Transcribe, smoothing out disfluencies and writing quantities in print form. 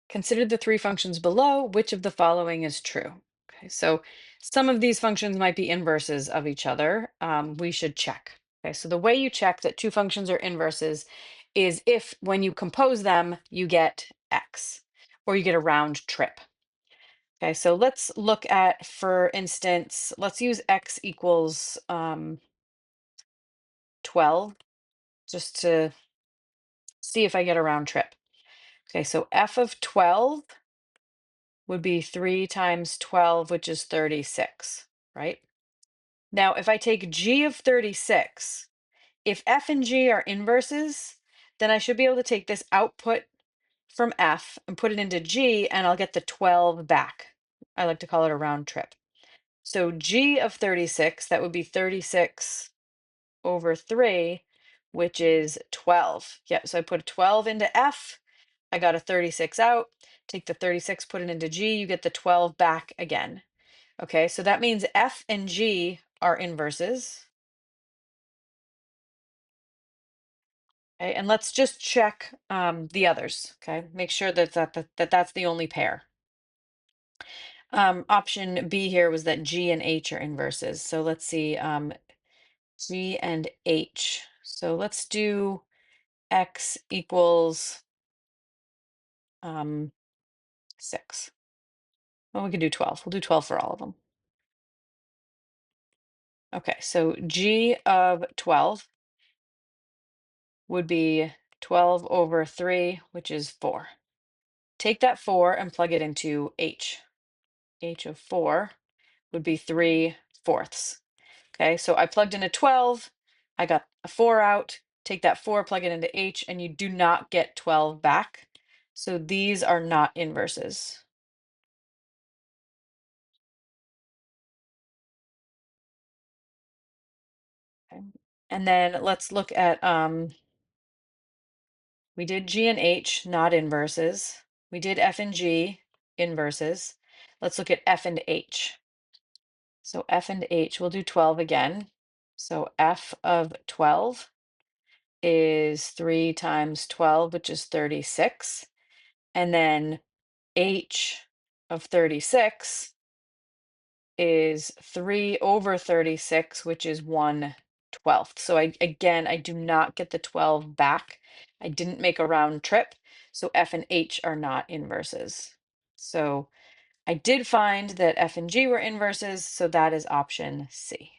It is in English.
Consider the three functions below. Which of the following is true? Okay, so some of these functions might be inverses of each other. We should check. Okay, so the way you check that two functions are inverses is if when you compose them, you get x, or you get a round trip. Okay, so let's look at, for instance, let's use x equals 12 just to see if I get a round trip. Okay, so f of 12 would be 3 times 12, which is 36, right? Now, if I take g of 36, if f and g are inverses, then I should be able to take this output from f and put it into g, and I'll get the 12 back. I like to call it a round trip. So g of 36, that would be 36 over 3, which is 12. Yep, so I put a 12 into f, I got a 36 out. Take the 36, put it into g, you get the 12 back again. Okay, so that means f and g are inverses. Okay, and let's just check the others. Okay, make sure that's the only pair. Option B here was that g and h are inverses. So let's see, g and h. So let's do x equals 6. Well, we could do 12. We'll do 12 for all of them. Okay, so g of 12 would be 12 over 3, which is 4. Take that 4 and plug it into h. H of 4 would be 3/4. Okay, so I plugged in a 12, I got a 4 out, take that 4, plug it into h, and you do not get 12 back. So these are not inverses. Okay. And then let's look at, we did G and H, not inverses. We did F and G, inverses. Let's look at F and H. So F and H, we'll do 12 again. So F of 12 is 3 times 12, which is 36. And then H of 36 is 3 over 36, which is 1/12. So I do not get the 12 back. I didn't make a round trip, so F and H are not inverses. So I did find that F and G were inverses, so that is option C.